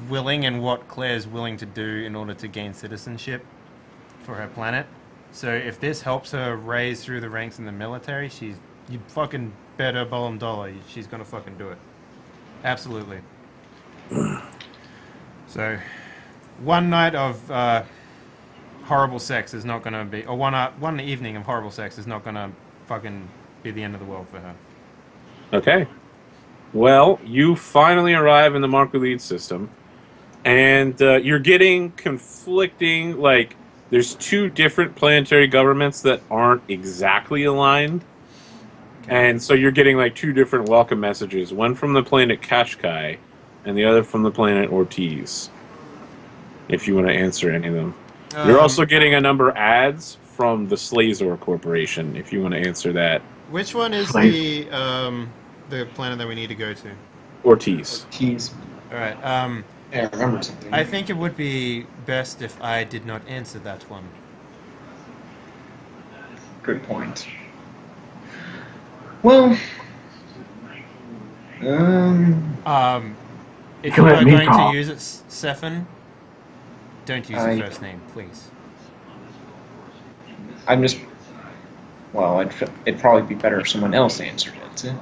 willing and what Claire's willing to do in order to gain citizenship for her planet. So if this helps her raise through the ranks in the military, you fucking bet her bottom dollar she's gonna fucking do it. Absolutely. So, one night of horrible sex is not gonna be, or one evening of horrible sex is not gonna fucking be the end of the world for her. Okay. Well, you finally arrive in the Marco Lead system, and you're getting conflicting, like, there's two different planetary governments that aren't exactly aligned. And so you're getting, like, two different welcome messages. One from the planet Kashkai, and the other from the planet Ortiz. If you want to answer any of them. You're also getting a number of ads from the Slazor Corporation, if you want to answer that. Which one is the planet that we need to go to? Ortiz. Keys. Alright, Yeah, I remember something. I think it would be best if I did not answer that one. Good point. Well, If You you let are me going talk. to use it, Sefin, don't use your first name, please. I'm just. Well, it'd probably be better if someone else answered it.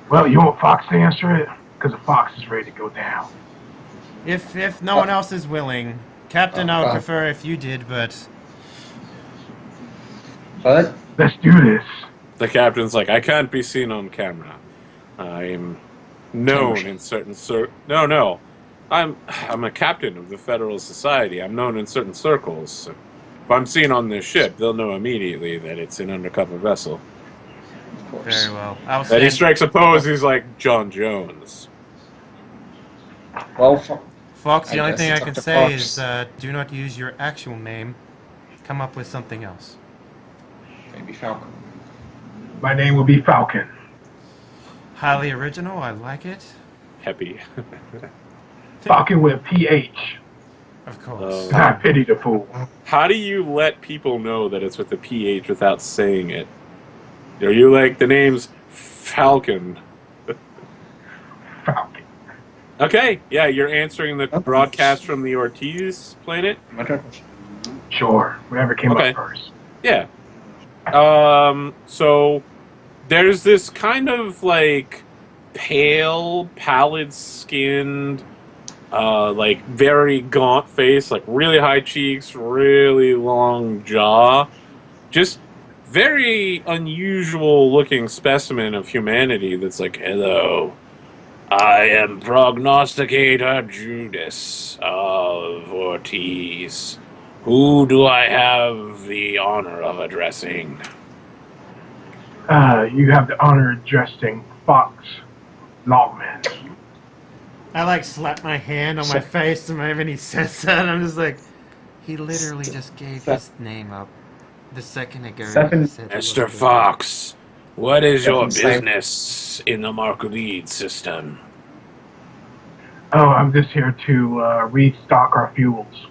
Well, you want Fox to answer it? Because the Fox is ready to go down. If no one else is willing, Captain, I would prefer if you did, but But Let's do this. The captain's like, I can't be seen on camera. I'm known in certain No. I'm a captain of the Federal Society. I'm known in certain circles. If I'm seen on this ship, they'll know immediately that it's an undercover vessel. of course. very well. I'll Then he stand. strikes a pose, he's like, John Jones. Well, Fox, the I only guess thing I it's can up to say Fox. is do not use your actual name. Come up with something else. maybe Falcon. My name will be Falcon. Highly original, I like it. Happy. Falcon with a PH. Of course. I pity the fool. How do you let people know that it's with a PH without saying it? Are you like, the name's Falcon? Falcon. Okay, yeah, you're answering the broadcast from the Ortiz planet? My turn. Sure. Whatever came Okay. up first. Yeah. So there's this kind of like pale, pallid-skinned, like very gaunt face, like really high cheeks, really long jaw. Just very unusual looking specimen of humanity that's like, hello, I am Prognosticator Judas of Ortiz. Who do I have the honor of addressing? You have the honor of addressing Fox Lawman. I like slap my hand on my face whenever he says that. I'm just like, he literally just gave his name up the second ago. Seven- He said he Mr. wasn't Fox, what is your Definitely. business in the Marcolide system? Oh, I'm just here to restock our fuels.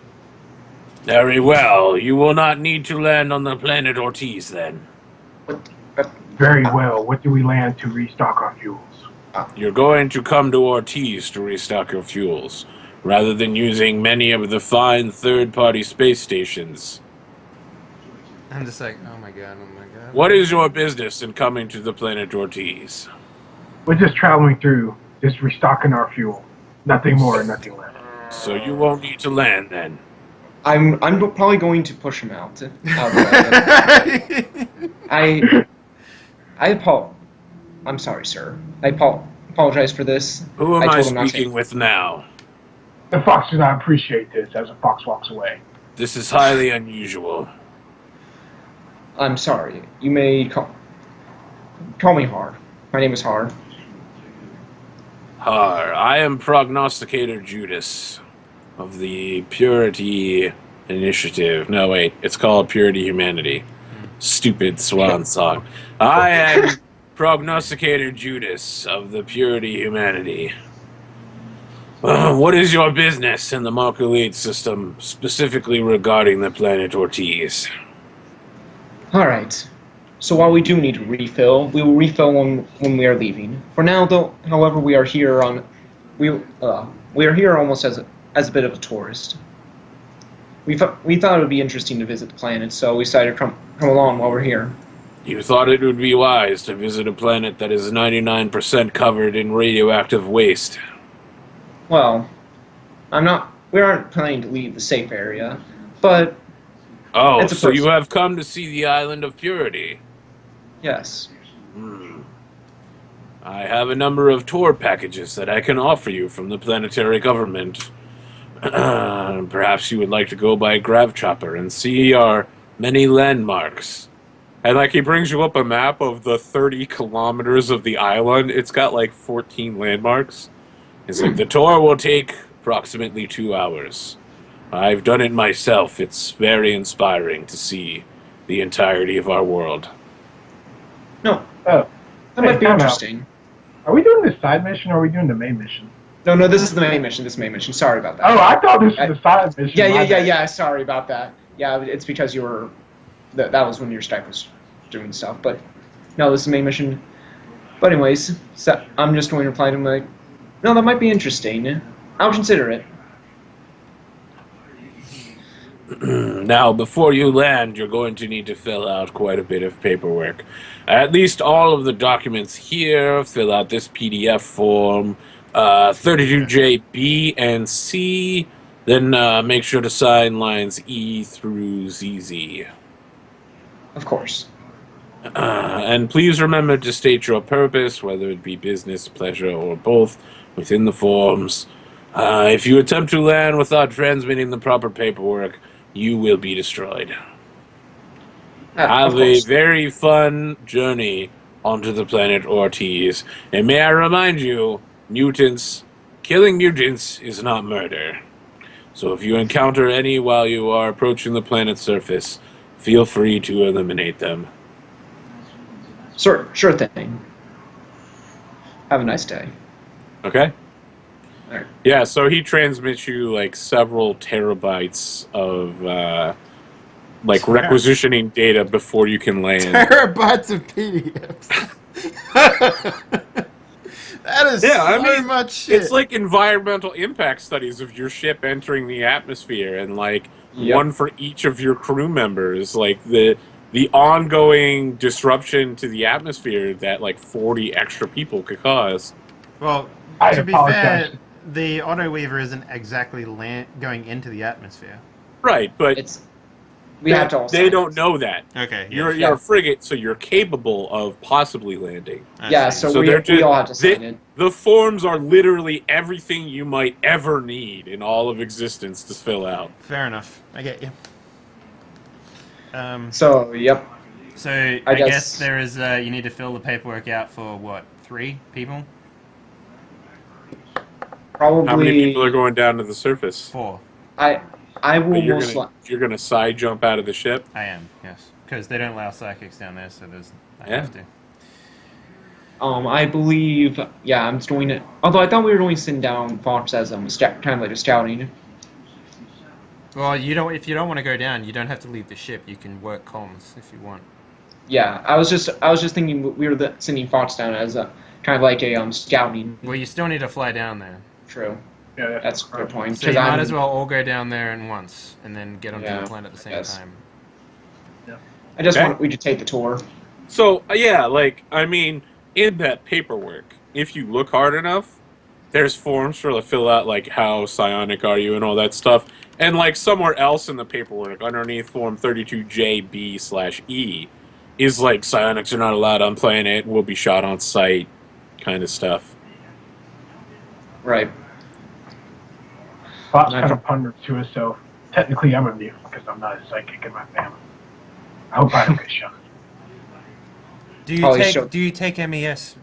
Very well. You will not need to land on the planet Ortiz then. Very well. What do we land to restock our fuels? You're going to come to Ortiz to restock your fuels, rather than using many of the fine third-party space stations. I'm just like, oh my god. What is your business in coming to the planet Ortiz? We're just traveling through, just restocking our fuel. Nothing more, nothing less. So you won't need to land then. I'm probably going to push him out. I'm sorry, sir. I apologize for this. Who am I told him not to- speaking with now? The fox does not appreciate this as a fox walks away. This is highly unusual. I'm sorry. You may call me Har. My name is Har. Har, I am Prognosticator Judas of the Purity Initiative. No, wait, it's called Purity Humanity. Stupid swan song. I am Prognosticator Judas of the Purity Humanity. What is your business in the Marcolite system, specifically regarding the planet Ortiz? Alright. So while we do need to refill, we will refill when we are leaving. For now, though, however, we are here almost as a bit of a tourist. We thought it would be interesting to visit the planet, so we decided to come along while we're here. You thought it would be wise to visit a planet that is 99% covered in radioactive waste. Well, we aren't planning to leave the safe area, but Oh, it's a so first. you have come to see the Island of Purity. Yes. I have a number of tour packages that I can offer you from the planetary government. Perhaps you would like to go by Grav Chopper and see our many landmarks. And he brings you up a map of the 30 kilometers of the island. It's got 14 landmarks. It's the tour will take approximately 2 hours. I've done it myself. It's very inspiring to see the entirety of our world. No. Oh, That might be time out. interesting. Are we doing the side mission or are we doing the main mission? No, this is the main mission. Sorry about that. Oh, I thought this was the side mission. My bad. Yeah. Sorry about that. Yeah, it's because you were. That was when your Skype was doing stuff. But no, this is the main mission. But anyways, so I'm just going to reply to him like, no, that might be interesting. I'll consider it. Now, before you land, you're going to need to fill out quite a bit of paperwork. At least all of the documents here, fill out this PDF form, 32J, B, and C, then make sure to sign lines E through ZZ. Of course. And please remember to state your purpose, whether it be business, pleasure, or both, within the forms. If you attempt to land without transmitting the proper paperwork, you will be destroyed. Of Have a course. very fun journey onto the planet Ortiz. And may I remind you, killing mutants is not murder. So if you encounter any while you are approaching the planet's surface, feel free to eliminate them. Sure thing. Have a nice day. Okay? Alright. Yeah, so he transmits you several terabytes of requisitioning data before you can land. Terabytes of PDFs. That is so much shit. It's like environmental impact studies of your ship entering the atmosphere, and Yep. one for each of your crew members. The ongoing disruption to the atmosphere that 40 extra people could cause. Well, I to be apologize. fair, the Auto Weaver isn't exactly going into the atmosphere. Right, but We have to all they sign don't it. know that. Okay. You're Yeah. a frigate, so you're capable of possibly landing. I Yeah, see. so we all have to sign it. The forms are literally everything you might ever need in all of existence to fill out. Fair enough. I get you. So, yep. So I I guess guess- there is. You need to fill the paperwork out for what? 3 people? Probably. How many people are going down to the surface? 4. I will You're most gonna, likely. you're gonna side jump out of the ship? I am. Yes, because they don't allow psychics down there, so I Yeah. have to. I believe, yeah, I'm just going to. Although I thought we were going to send down Fox as kind of like a scouting. Well, you don't. If you don't want to go down, you don't have to leave the ship. You can work comms if you want. Yeah, I was just thinking we were sending Fox down as a kind of like a scouting. Well, you still need to fly down there. True. Yeah, That's a good point. So you 'cause might I'm- as well all go down there at once, and then get onto Yeah, the planet at the same yes. time. I just Okay. want we to take the tour. So, yeah, like, I mean, in that paperwork, if you look hard enough, there's forms for to fill out, like, how psionic are you and all that stuff. And, like, somewhere else in the paperwork, underneath Form 32JB/E, is, like, psionics are not allowed on planet, will be shot on sight, kind of stuff. Right. Fox I kind don't- of pondered to herself. Technically, I'm immune because I'm not a psychic in my family. I hope I don't get shot. Do you Probably take should- Do you take MES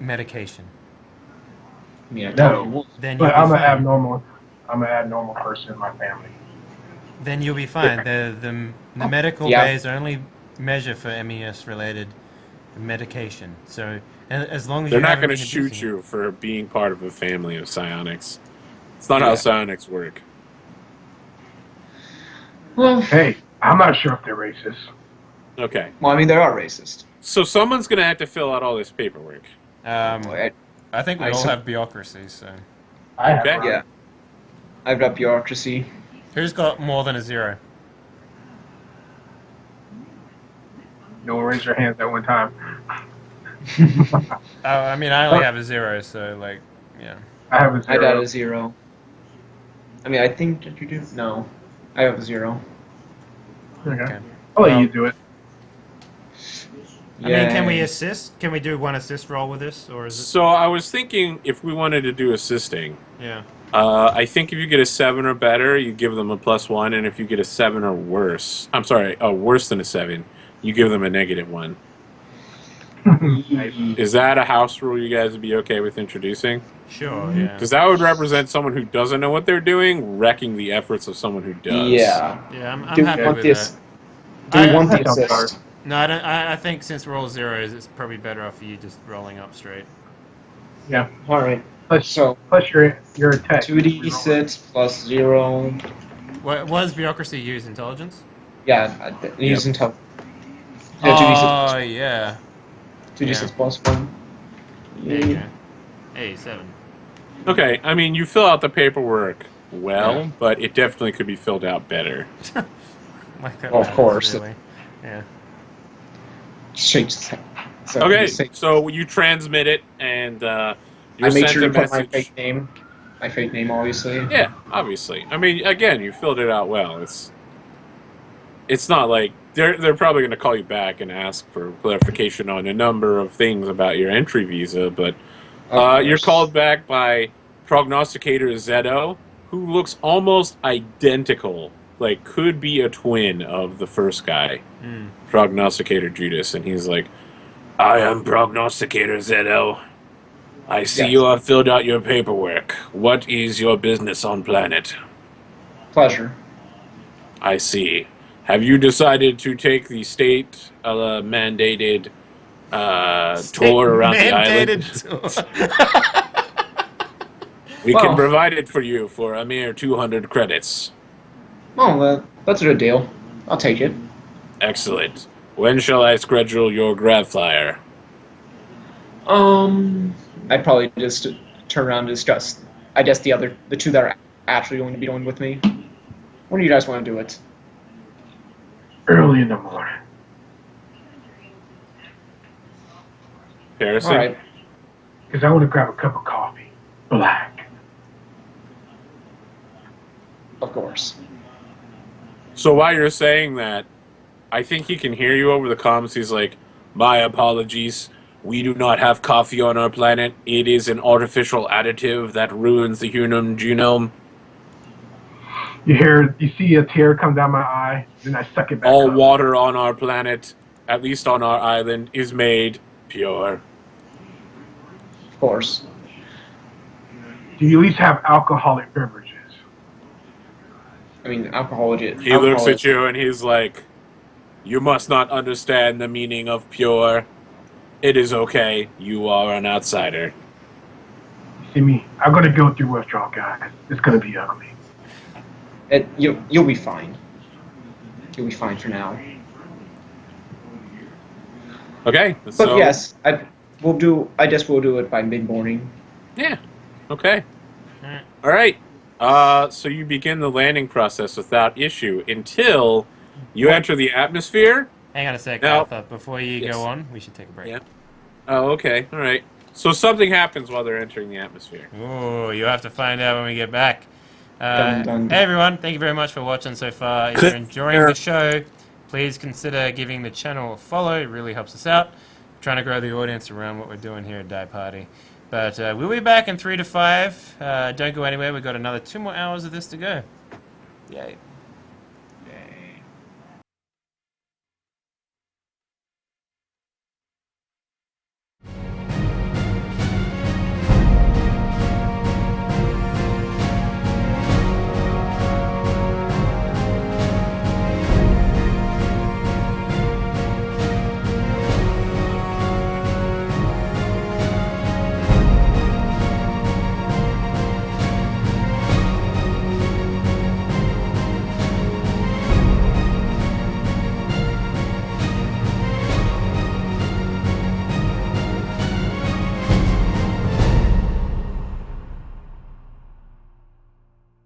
medication? I mean, I No. thought you would. Then you'll But be I'm an fine. abnormal person in my family. Then you'll be fine. The medical Yeah. bays only measure for MES related medication. So as long as They're you not haven't going to been shoot abusing you for being part of a family of psionics. It's not Yeah. how psionics work. Well, Hey, I'm not sure if they're racist. Okay. I mean, they are racist. So someone's going to have to fill out all this paperwork. it. I think we I all sup- have bureaucracy. So I have. Okay. Yeah. I've got bureaucracy. who's got more than a 0? No one raised their hands at one time. I mean, I only have a 0. So like, yeah. I have a I got 0. a 0. I mean, I think that you do. No, I have a 0. Okay. Okay. I'll let Well, you do it. I mean, can we Yay. assist? Can we do one assist roll with this, or is So I was thinking if we wanted to do assisting, it? Yeah. I think if you get a 7 or better, you give them a +1, and if you get a 7 or worse, I'm sorry, worse than a 7, you give them a -1. Is that a house rule you guys would be okay with introducing? Sure. Yeah. Because that would represent someone who doesn't know what they're doing, wrecking the efforts of someone who does. Yeah. Yeah. I'm Do we happy want with this? that. Do we I- want the That sounds assist? hard. No, I don't. I think since we're all 0s, it's probably better off for you just rolling up straight. Yeah. All right. Plus, So plus your attack. 2d6 plus 0. What does bureaucracy use? Intelligence? Yeah, use until. Oh yeah. 2d6 yeah. plus 1. There you go. Hey, 7. Okay, I mean, you fill out the paperwork well, Yeah. but it definitely could be filled out better. Like that Well, of matters, course. Really. Yeah. Shakes his head. So Okay, you say- so you transmit it, and I you're make sent sure a to put my message. fake name. My fake name, obviously. Yeah, obviously. I mean, again, you filled it out well. It's not like they're probably going to call you back and ask for clarification on a number of things about your entry visa, but Of you're course. called back by prognosticator Zedo, who looks almost identical, like could be a twin of the first guy, Mm. prognosticator Judas, and he's like, "I am prognosticator Zedo. I see Yes. you have filled out your paperwork. What is your business on planet?" Pleasure. I see. Have you decided to take the state mandated tour around the island? We can Well- provide it for you for a mere 200 credits. Oh, that's a good deal. I'll take it. Excellent. When shall I schedule your grab flyer? I'd probably just turn around and discuss. I guess the two that are actually going to be going with me. When do you guys want to do it? Early in the morning. Harrison? All right. Because I want to grab a cup of coffee. Black. Of course. So while you're saying that, I think he can hear you over the comms. He's like, "My apologies. We do not have coffee on our planet. It is an artificial additive that ruins the human genome. You see a tear come down my eye, then I suck it back All up. water on our planet, at least on our island, is made pure." Of course. Do you at least have alcoholic beverages? I mean, alcohol. He looks at you and he's like, You must not understand the meaning of pure. It is okay. You are an outsider. See me? I'm gonna go through withdrawal, guys. It's gonna be ugly. You'll be fine. You'll be fine for now. Okay. But So, yes, I guess we'll do it by mid-morning. Yeah. Okay. All right. So you begin the landing process without issue until you enter the atmosphere. Hang on a sec, Now- Alpha. Before you Yes. go on, we should take a break. Yeah. Oh, okay. All right. So something happens while they're entering the atmosphere. Ooh, you'll have to find out when we get back. Dun, dun. Hey everyone, thank you very much for watching so far. If you're enjoying the show, please consider giving the channel a follow. It really helps us out. We're trying to grow the audience around what we're doing here at Die Party. But we'll be back in 3 to 5. Don't go anywhere. We've got another 2 more hours of this to go. Yay.